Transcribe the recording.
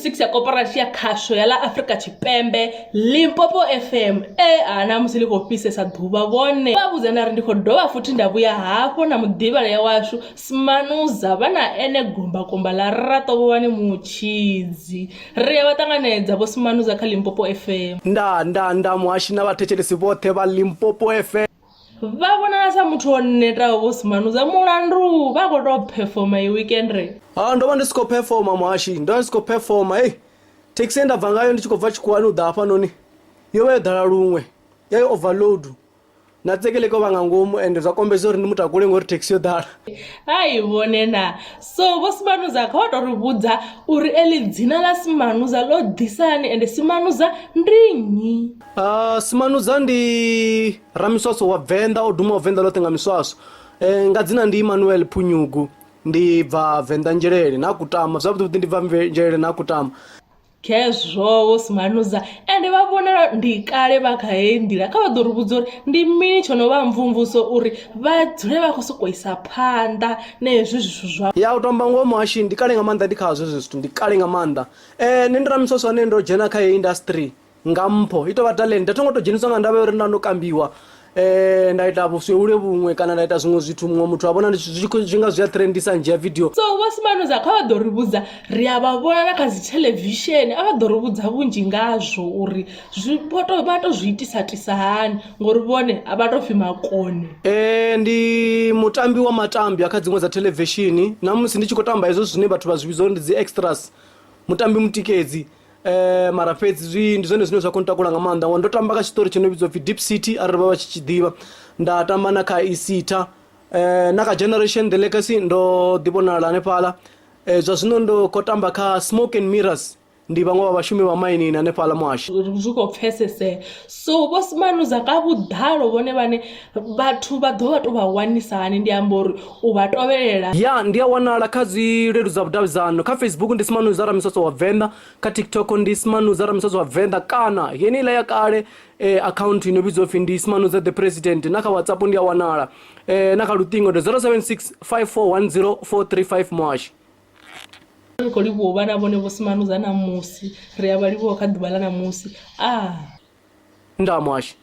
6 ya koporasi ya khasho ya la Afrika Tshipembe Limpopo FM ana musi liko pisesa ḓuvha vhone vha vhudzana ri ndi khou dovha futhi nda vhuya hafho na muḓivhale washu Smanuza vhana ene gumba la ratovhani mutshidzi ri ya vha ṱanganedza vho Smanuza kha Limpopo FM nda muhashi na vhathetshelesi vhoṱhe vha Limpopo FM va vhonala sa muthu o netaho vho Smanuza mulandu vha khou tou performa i weekend re ndo vha ndi si khou performa muhashi ndo vha ndi si khou performa taxi ye nda bva ngayo ndi tshi khou bva tshikhuwani u ḓa hafhanoni yo vha yo ḓala luṅwe ya yo overload na tsekeleko vha nga ngomu ende zwa kombesa uri ndi mutakule ngori taxi yo ḓala ai vhone na so vho Smanuza kha vha tou ri vhudza uri eḽi dzina ḽa Smanuza ḽo ḓisani ende Smanuza ndi nnyi? Smanuza ndi Ramiswaswo wa venda o duma venda ḽoṱhe nga miswaswo nga dzina ndi Emmanuel Phunyugu ndi bva venda njelele na kutama zwavhuḓi ndi bva njelele na kutama khezwo vho Smanuza ende vha vhonala ndi kale vha kha heyi nḓila kha vha ḓo ri vhudza uri ndi mini tsho no vha mvumvuso uri vha dzule vha khou sokou isa phanḓa na hezwi zwithu zwa ya u tamba ngoho muhashi ndi kale nga maanḓa ndi khazwo hezwi zwithu ndi kale nga maanḓa nṋe ndi Ramiswaswo ane ndo dzhena kha heyi industry nga mpho i tou vha talent nda thongo tou dzheniswa nga ndavha uri nda ndo kambiwa nda ita vhusweule vhuṅwe kana nda ita zwiṅwe zwithu muṅwe muthu a vhona zwi nga zwi a trendisa ndzhia video so vho Smanuza kha vha ḓo ri vhudza ri a vha vhona na kha dzi television a vha ḓo ri vhudza vhunzhi ngazwo uri vha to zwi itisa hani ngori vhone a vha to pfi makone ndi mutambi wa matambi kha dziṅwe dza television na musi ndi tshi khou tamba hezwo zwine vhathu vha zwi vhidza uri ndi dzi extras mutambi mutikedzi mara fhedzi ndi zwone zwine zwa khou ntakula nga maanḓa ngo ndo tamba kha tshiṱori tsho no vhidzwa pfi Deep City arali vha tshi ḓivha nda tamba na kha Isita na kha Generation The Legacy ndo ḓivhonala hanefhaḽa zwa zwino ndo khou tamba kha Smoke and Mirrors ndi vhaṅwe vha vhashumi vha maini hanefhaḽa muhashi zwi khou pfesese so vho Smanuza ka vhuḓalo vhone vhane vhathu vha ḓo vha to vha wanisa hani ndi amba uri u vha tovhelela ya ndi a wanala kha dzi leludza vhudavhidzano kha Facebook ndi Smanuza Ramiswaswo wa venda kha TikTok ndi Smanuza Ramiswaswo wa venda kana yeneiḽa ya kale account ino vhidzwa pfi ndi Smanuza the President na kha WhatsApp ndi a wanala na kha luṱingo ndi 076 5410 435 muhashi ri khou livhuwa vhana vhone vho Smanuza na musi ri a vha livhuwa kha ḓuvha ḽa na musi nda muhashi